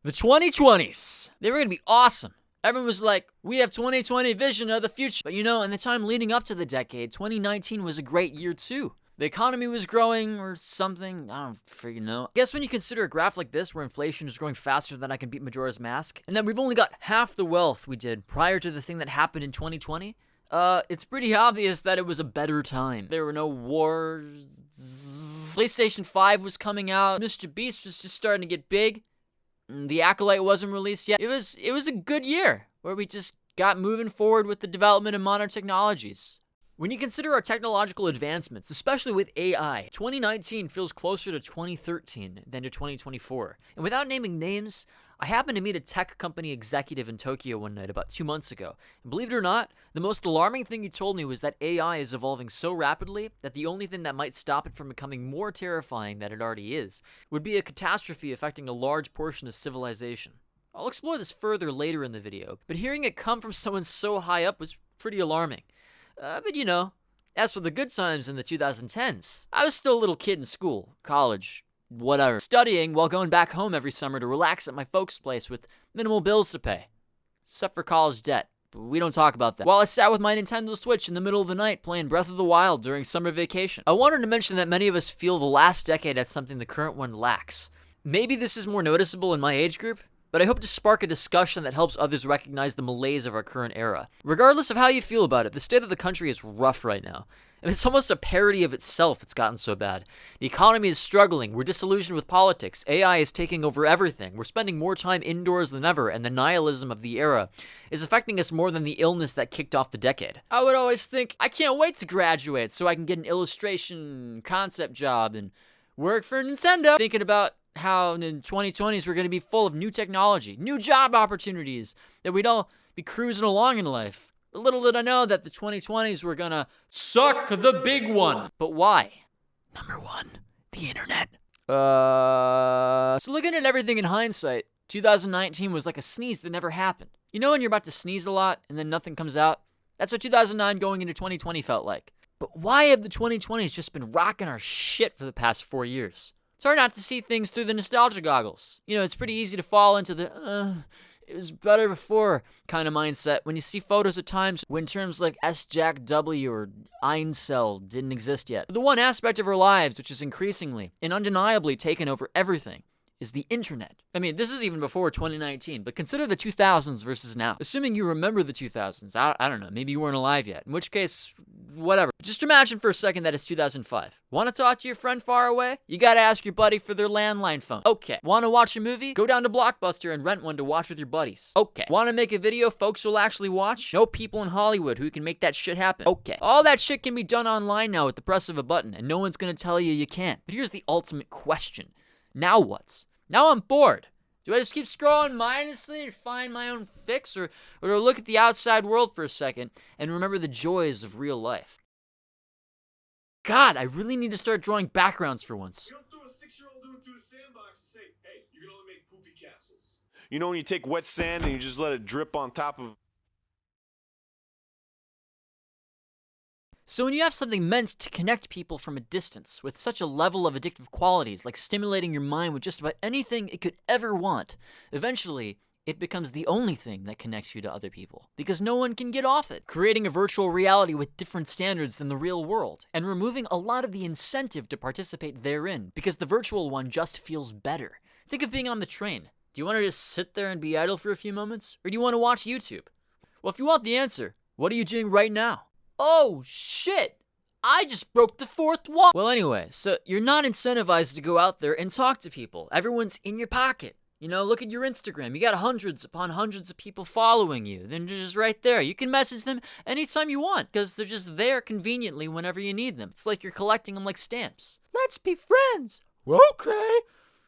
The 2020s, they were gonna be awesome. Everyone was like, we have 2020 vision of the future. But in the time leading up to the decade, 2019 was a great year too. The economy was growing or something, I don't freaking know. I guess when you consider a graph like this where inflation is growing faster than I can beat Majora's Mask, and that we've only got half the wealth we did prior to the thing that happened in 2020, it's pretty obvious that it was a better time. There were no wars. PlayStation 5 was coming out. Mr. Beast was just starting to get big. The Acolyte wasn't released yet. It was a good year where we just got moving forward with the development of modern technologies. When you consider our technological advancements, especially with AI, 2019 feels closer to 2013 than to 2024. And without naming names, I happened to meet a tech company executive in Tokyo one night about 2 months ago. And believe it or not, the most alarming thing he told me was that AI is evolving so rapidly that the only thing that might stop it from becoming more terrifying than it already is would be a catastrophe affecting a large portion of civilization. I'll explore this further later in the video, but hearing it come from someone so high up was pretty alarming. But as for the good times in the 2010s, I was still a little kid in school, college, whatever, studying while going back home every summer to relax at my folks' place with minimal bills to pay. Except for college debt. But we don't talk about that. While I sat with my Nintendo Switch in the middle of the night playing Breath of the Wild during summer vacation. I wanted to mention that many of us feel the last decade had something the current one lacks. Maybe this is more noticeable in my age group, but I hope to spark a discussion that helps others recognize the malaise of our current era. Regardless of how you feel about it, the state of the country is rough right now. And it's almost a parody of itself, it's gotten so bad. The economy is struggling, we're disillusioned with politics, AI is taking over everything, we're spending more time indoors than ever, and the nihilism of the era is affecting us more than the illness that kicked off the decade. I would always think, I can't wait to graduate so I can get an illustration concept job and work for Nintendo. Thinking about how in the 2020s we're going to be full of new technology, new job opportunities, that we'd all be cruising along in life. But little did I know that the 2020s were going to suck the big one. But why? Number one, the internet. So looking at everything in hindsight, 2019 was like a sneeze that never happened. You know when you're about to sneeze a lot and then nothing comes out? That's what 2009 going into 2020 felt like. But why have the 2020s just been rocking our shit for the past 4 years? It's hard not to see things through the nostalgia goggles. It's pretty easy to fall into the, it was better before kind of mindset when you see photos of times when terms like S-Jack W or Eincel didn't exist yet. The one aspect of our lives which is increasingly and undeniably taken over everything is the internet. I mean, this is even before 2019, but consider the 2000s versus now. Assuming you remember the 2000s, I don't know, maybe you weren't alive yet, in which case, whatever. Just imagine for a second that it's 2005. Want to talk to your friend far away? You gotta ask your buddy for their landline phone. Okay. Want to watch a movie? Go down to Blockbuster and rent one to watch with your buddies. Okay. Want to make a video folks will actually watch? Know people in Hollywood who can make that shit happen. Okay. All that shit can be done online now with the press of a button, and no one's gonna tell you you can't. But here's the ultimate question. Now what? Now I'm bored. Do I just keep scrolling mindlessly to find my own fix, or do I look at the outside world for a second and remember the joys of real life? God, I really need to start drawing backgrounds for once. You don't throw a 6-year-old into a sandbox and say, hey, you can only make poopy castles. You know when you take wet sand and you just let it drip on top of... So when you have something meant to connect people from a distance with such a level of addictive qualities, like stimulating your mind with just about anything it could ever want, eventually it becomes the only thing that connects you to other people, because no one can get off it, creating a virtual reality with different standards than the real world, and removing a lot of the incentive to participate therein, because the virtual one just feels better. Think of being on the train. Do you want to just sit there and be idle for a few moments, or do you want to watch YouTube? Well, if you want the answer, what are you doing right now? Oh, shit! I just broke the fourth wall! Well, anyway, so you're not incentivized to go out there and talk to people. Everyone's in your pocket. Look at your Instagram. You got hundreds upon hundreds of people following you. Then they're just right there. You can message them anytime you want, because they're just there conveniently whenever you need them. It's like you're collecting them like stamps. Let's be friends! Okay.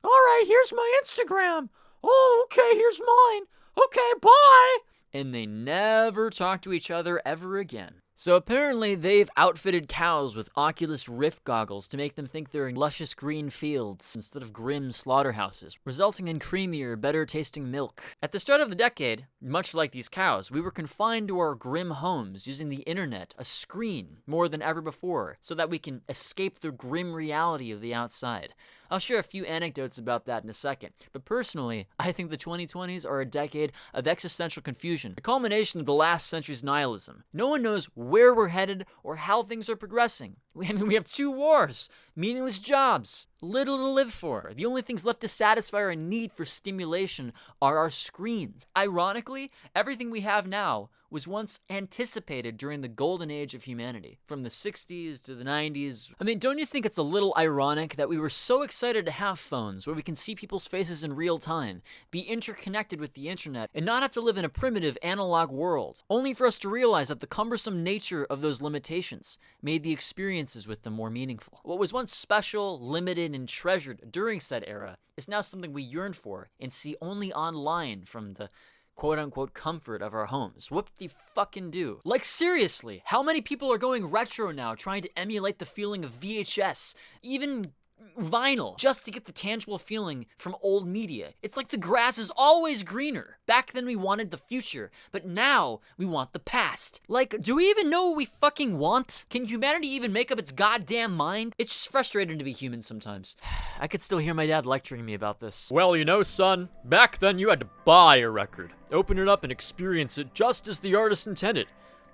Alright, here's my Instagram. Oh, okay, here's mine. Okay, bye! And they never talk to each other ever again. So apparently they've outfitted cows with Oculus Rift goggles to make them think they're in luscious green fields instead of grim slaughterhouses, resulting in creamier, better tasting milk. At the start of the decade, much like these cows, we were confined to our grim homes using the internet, a screen, more than ever before, so that we can escape the grim reality of the outside. I'll share a few anecdotes about that in a second, but personally, I think the 2020s are a decade of existential confusion, a culmination of the last century's nihilism. No one knows where we're headed or how things are progressing. We have 2 wars, meaningless jobs, little to live for. The only things left to satisfy our need for stimulation are our screens. Ironically, everything we have now was once anticipated during the golden age of humanity, from the 60s to the 90s. I mean, don't you think it's a little ironic that we were so excited to have phones where we can see people's faces in real time, be interconnected with the internet, and not have to live in a primitive analog world, only for us to realize that the cumbersome nature of those limitations made the experiences with them more meaningful. What was once special, limited, and treasured during said era is now something we yearn for and see only online from the quote-unquote comfort of our homes. Whoop-de-fucking-do. Like, seriously, how many people are going retro now, trying to emulate the feeling of VHS, even vinyl, just to get the tangible feeling from old media? It's like the grass is always greener. Back then we wanted the future, but now we want the past. Like, do we even know what we fucking want? Can humanity even make up its goddamn mind? It's just frustrating to be human sometimes. I could still hear my dad lecturing me about this. Well, you know, son, back then you had to buy a record, open it up and experience it just as the artist intended.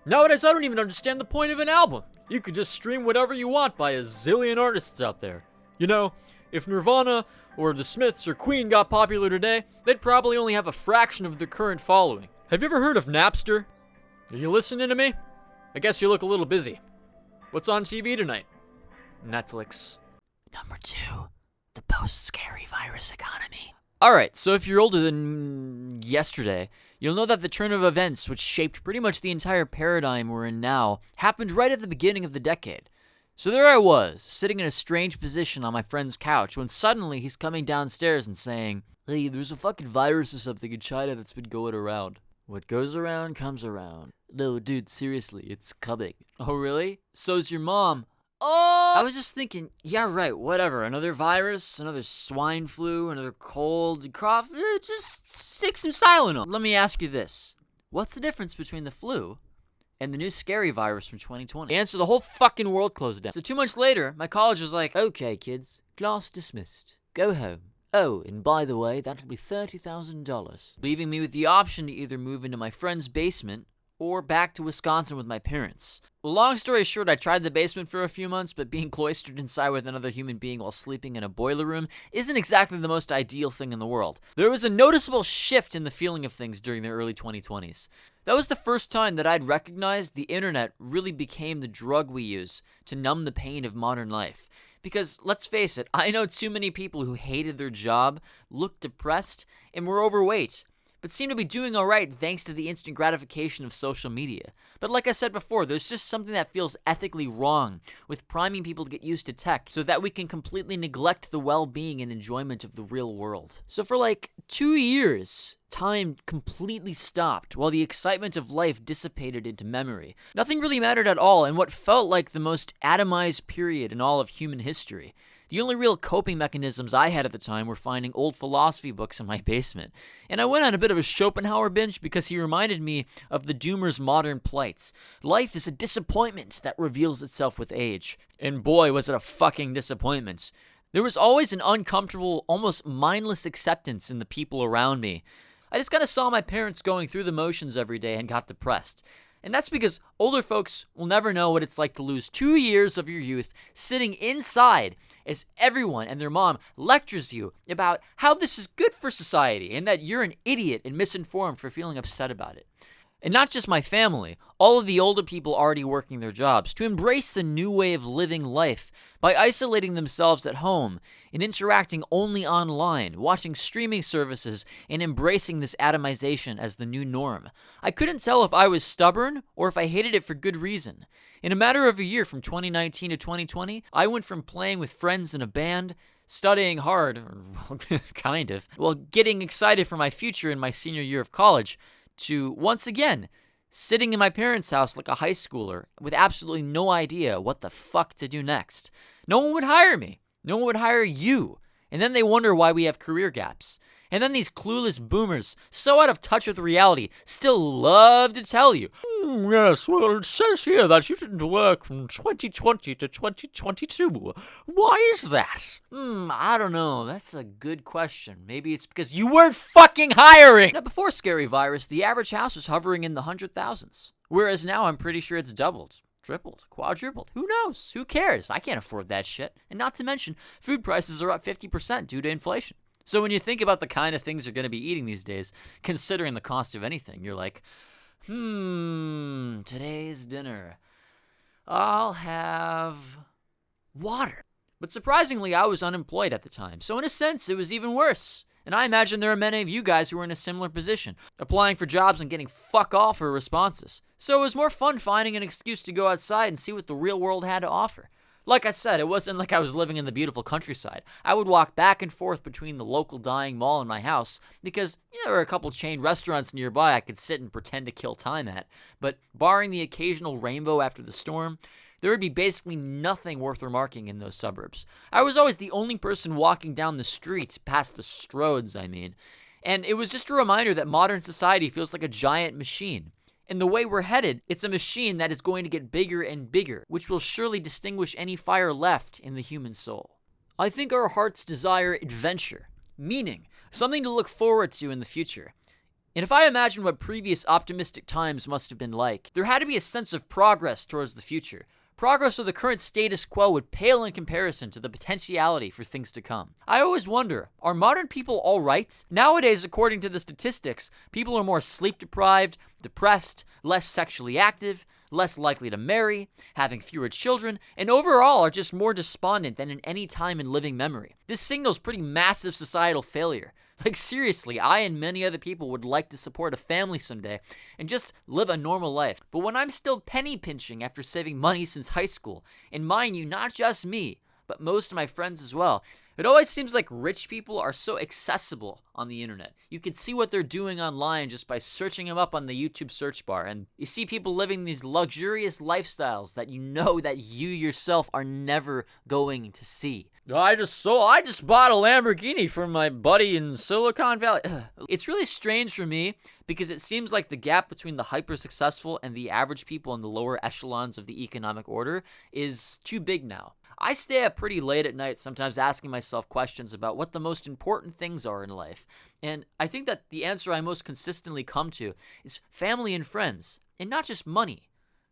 Nowadays, I don't even understand the point of an album. You could just stream whatever you want by a zillion artists out there. You know, if Nirvana or the Smiths or Queen got popular today, they'd probably only have a fraction of their current following. Have you ever heard of Napster? Are you listening to me? I guess you look a little busy. What's on TV tonight? Netflix. Number 2, the post-scary virus economy. Alright, so if you're older than yesterday, you'll know that the turn of events which shaped pretty much the entire paradigm we're in now happened right at the beginning of the decade. So there I was, sitting in a strange position on my friend's couch, when suddenly he's coming downstairs and saying, "Hey, there's a fucking virus or something in China that's been going around. What goes around comes around. No, dude, seriously, it's coming." Oh, really? So's your mom. Oh! I was just thinking, yeah, right, whatever. Another virus, another swine flu, another cold, cough. Just stick some Tylenol. Let me ask you this. What's the difference between the flu and the new scary virus from 2020? The answer, the whole fucking world closed down. So 2 months later, my college was like, "Okay, kids, class dismissed. Go home. Oh, and by the way, that'll be $30,000. Leaving me with the option to either move into my friend's basement or back to Wisconsin with my parents. Well, long story short, I tried the basement for a few months, but being cloistered inside with another human being while sleeping in a boiler room isn't exactly the most ideal thing in the world. There was a noticeable shift in the feeling of things during the early 2020s. That was the first time that I'd recognized the internet really became the drug we use to numb the pain of modern life. Because, let's face it, I know too many people who hated their job, looked depressed, and were overweight, but seem to be doing alright thanks to the instant gratification of social media. But like I said before, there's just something that feels ethically wrong with priming people to get used to tech so that we can completely neglect the well-being and enjoyment of the real world. So for like 2 years, time completely stopped while the excitement of life dissipated into memory. Nothing really mattered at all in what felt like the most atomized period in all of human history. The only real coping mechanisms I had at the time were finding old philosophy books in my basement. And I went on a bit of a Schopenhauer binge because he reminded me of the doomer's modern plights. Life is a disappointment that reveals itself with age. And boy, was it a fucking disappointment. There was always an uncomfortable, almost mindless acceptance in the people around me. I just kind of saw my parents going through the motions every day and got depressed. And that's because older folks will never know what it's like to lose 2 years of your youth sitting inside as everyone and their mom lectures you about how this is good for society and that you're an idiot and misinformed for feeling upset about it. And not just my family, all of the older people already working their jobs, to embrace the new way of living life by isolating themselves at home and interacting only online, watching streaming services and embracing this atomization as the new norm. I couldn't tell if I was stubborn or if I hated it for good reason. In a matter of a year from 2019 to 2020, I went from playing with friends in a band, studying hard, or well, kind of, while getting excited for my future in my senior year of college, to, once again, sitting in my parents' house like a high schooler with absolutely no idea what the fuck to do next. No one would hire me. No one would hire you. And then they wonder why we have career gaps. And then these clueless boomers, so out of touch with reality, still love to tell you, yes, well, it says here that you didn't work from 2020 to 2022. Why is that? I don't know. That's a good question. Maybe it's because you weren't fucking hiring. Now, before Scary Virus, the average house was hovering in the 100,000s. Whereas now I'm pretty sure it's doubled, tripled, quadrupled. Who knows? Who cares? I can't afford that shit. And not to mention, food prices are up 50% due to inflation. So when you think about the kind of things you're going to be eating these days, considering the cost of anything, you're like, today's dinner, I'll have water. But surprisingly, I was unemployed at the time. So in a sense, it was even worse. And I imagine there are many of you guys who are in a similar position, applying for jobs and getting fuck all for responses. So it was more fun finding an excuse to go outside and see what the real world had to offer. Like I said, it wasn't like I was living in the beautiful countryside. I would walk back and forth between the local dying mall and my house because there were a couple chain restaurants nearby I could sit and pretend to kill time at. But barring the occasional rainbow after the storm, there would be basically nothing worth remarking in those suburbs. I was always the only person walking down the street, past the Stroads, I mean. And it was just a reminder that modern society feels like a giant machine. And the way we're headed, it's a machine that is going to get bigger and bigger, which will surely distinguish any fire left in the human soul. I think our hearts desire adventure, meaning, something to look forward to in the future. And if I imagine what previous optimistic times must have been like, there had to be a sense of progress towards the future. Progress of the current status quo would pale in comparison to the potentiality for things to come. I always wonder, are modern people all right? Nowadays, according to the statistics, people are more sleep-deprived, depressed, less sexually active, less likely to marry, having fewer children, and overall are just more despondent than in any time in living memory. This signals pretty massive societal failure. Like seriously, I and many other people would like to support a family someday and just live a normal life. But when I'm still penny pinching after saving money since high school, and mind you, not just me, but most of my friends as well, it always seems like rich people are so accessible on the internet. You can see what they're doing online just by searching them up on the YouTube search bar, and you see people living these luxurious lifestyles that you know that you yourself are never going to see. I just bought a Lamborghini from my buddy in Silicon Valley. It's really strange for me because it seems like the gap between the hyper-successful and the average people in the lower echelons of the economic order is too big now. I stay up pretty late at night, sometimes asking myself questions about what the most important things are in life. And I think that the answer I most consistently come to is family and friends, and not just money.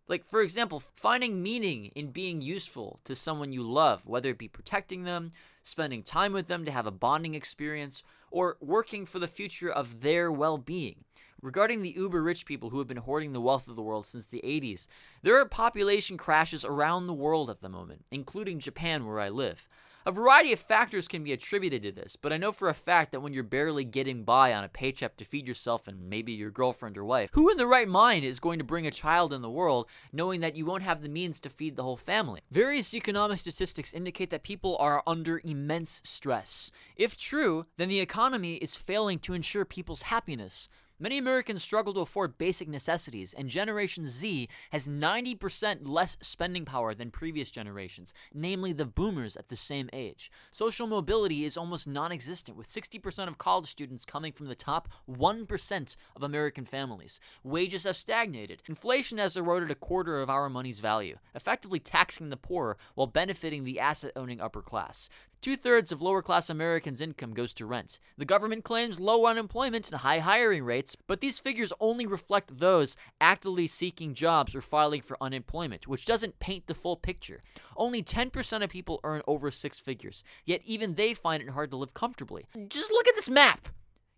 Like, for example, finding meaning in being useful to someone you love, whether it be protecting them, spending time with them to have a bonding experience, or working for the future of their well-being. Regarding the uber-rich people who have been hoarding the wealth of the world since the 80s, there are population crashes around the world at the moment, including Japan where I live. A variety of factors can be attributed to this, but I know for a fact that when you're barely getting by on a paycheck to feed yourself and maybe your girlfriend or wife, who in their right mind is going to bring a child in the world knowing that you won't have the means to feed the whole family? Various economic statistics indicate that people are under immense stress. If true, then the economy is failing to ensure people's happiness. Many Americans struggle to afford basic necessities, and Generation Z has 90% less spending power than previous generations, namely the boomers at the same age. Social mobility is almost non-existent, with 60% of college students coming from the top 1% of American families. Wages have stagnated. Inflation has eroded a quarter of our money's value, effectively taxing the poor while benefiting the asset-owning upper class. 2/3 of lower-class Americans' income goes to rent. The government claims low unemployment and high hiring rates, but these figures only reflect those actively seeking jobs or filing for unemployment, which doesn't paint the full picture. Only 10% of people earn over 6 figures, yet even they find it hard to live comfortably. Just look at this map.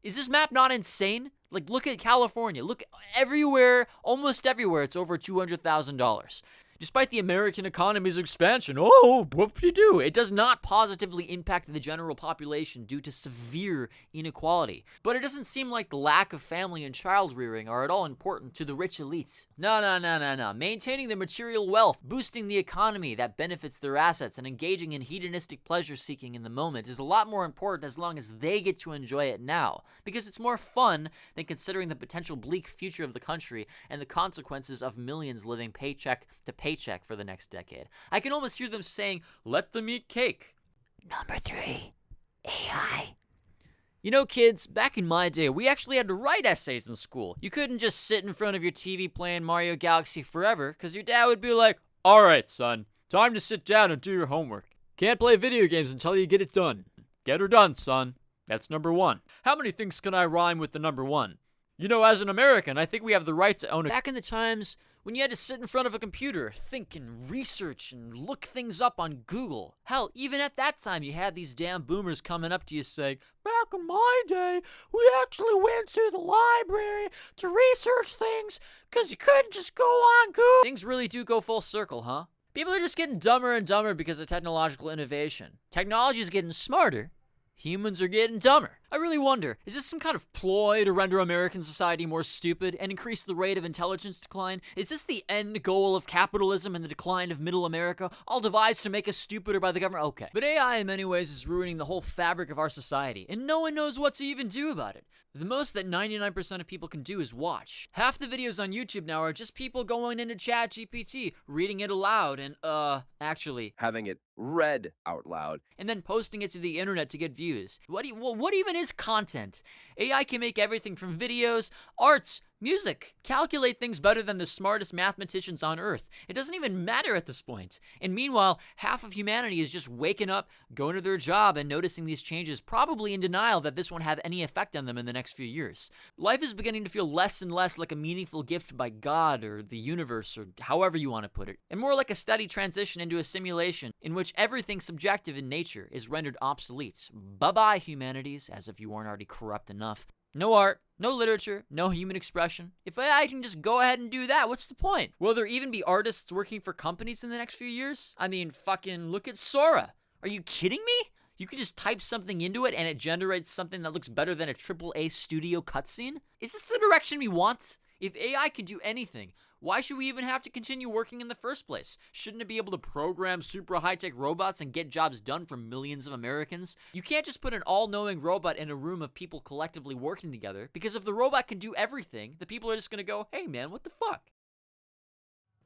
Is this map not insane? Like, look at California. Look everywhere, almost everywhere, it's over $200,000. Despite the American economy's expansion, whoop-de-doo, it does not positively impact the general population due to severe inequality. But it doesn't seem like the lack of family and child rearing are at all important to the rich elites. No. Maintaining the material wealth, boosting the economy that benefits their assets, and engaging in hedonistic pleasure seeking in the moment is a lot more important as long as they get to enjoy it now. Because it's more fun than considering the potential bleak future of the country and the consequences of millions living paycheck to paycheck for the next decade. I can almost hear them saying, "Let them eat cake." Number 3, AI. You know, kids, back in my day, we actually had to write essays in school. You couldn't just sit in front of your TV playing Mario Galaxy forever, because your dad would be like, "All right, son, time to sit down and do your homework. Can't play video games until you get it done. Get her done, son. That's number one. How many things can I rhyme with the number one? You know, as an American, I think we have the right to own it." Back in the times when you had to sit in front of a computer, think and research and look things up on Google. Hell, even at that time, you had these damn boomers coming up to you saying, "Back in my day, we actually went to the library to research things because you couldn't just go on Google." Things really do go full circle, huh? People are just getting dumber and dumber because of technological innovation. Technology is getting smarter. Humans are getting dumber. I really wonder, is this some kind of ploy to render American society more stupid and increase the rate of intelligence decline? Is this the end goal of capitalism and the decline of middle America, all devised to make us stupider by the government? Okay. But AI in many ways is ruining the whole fabric of our society, and no one knows what to even do about it. The most that 99% of people can do is watch. Half the videos on YouTube now are just people going into ChatGPT, reading it aloud, and, actually having it read out loud, and then posting it to the internet to get views. What even is content? AI can make everything from videos, arts, music, calculate things better than the smartest mathematicians on Earth. It doesn't even matter at this point. And meanwhile, half of humanity is just waking up, going to their job, and noticing these changes, probably in denial that this won't have any effect on them in the next few years. Life is beginning to feel less and less like a meaningful gift by God or the universe, or however you want to put it, and more like a steady transition into a simulation in which everything subjective in nature is rendered obsolete. Bye-bye, humanities, as if you weren't already corrupt enough. No art, no literature, no human expression. If AI can just go ahead and do that, what's the point? Will there even be artists working for companies in the next few years? I mean, fucking look at Sora. Are you kidding me? You could just type something into it and it generates something that looks better than a AAA studio cutscene? Is this the direction we want? If AI can do anything, why should we even have to continue working in the first place? Shouldn't it be able to program super high-tech robots and get jobs done for millions of Americans? You can't just put an all-knowing robot in a room of people collectively working together, because if the robot can do everything, the people are just gonna go, "Hey man, what the fuck?"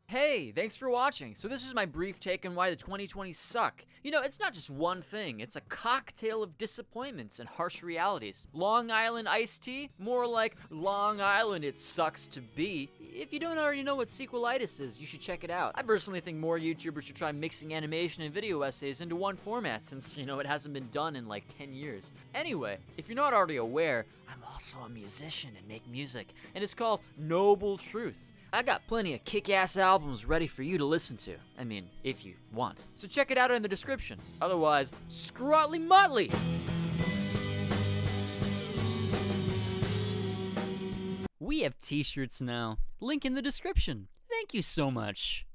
Hey, thanks for watching. So this is my brief take on why the 2020s suck. You know, it's not just one thing. It's a cocktail of disappointments and harsh realities. Long Island iced tea? More like Long Island it sucks to be. If you don't already know what sequelitis is, you should check it out. I personally think more YouTubers should try mixing animation and video essays into one format since, you know, it hasn't been done in like 10 years. Anyway, if you're not already aware, I'm also a musician and make music, and it's called Noble Truth. I got plenty of kick-ass albums ready for you to listen to. I mean, if you want. So check it out in the description. Otherwise, scrotly motley! We have t-shirts now. Link in the description. Thank you so much.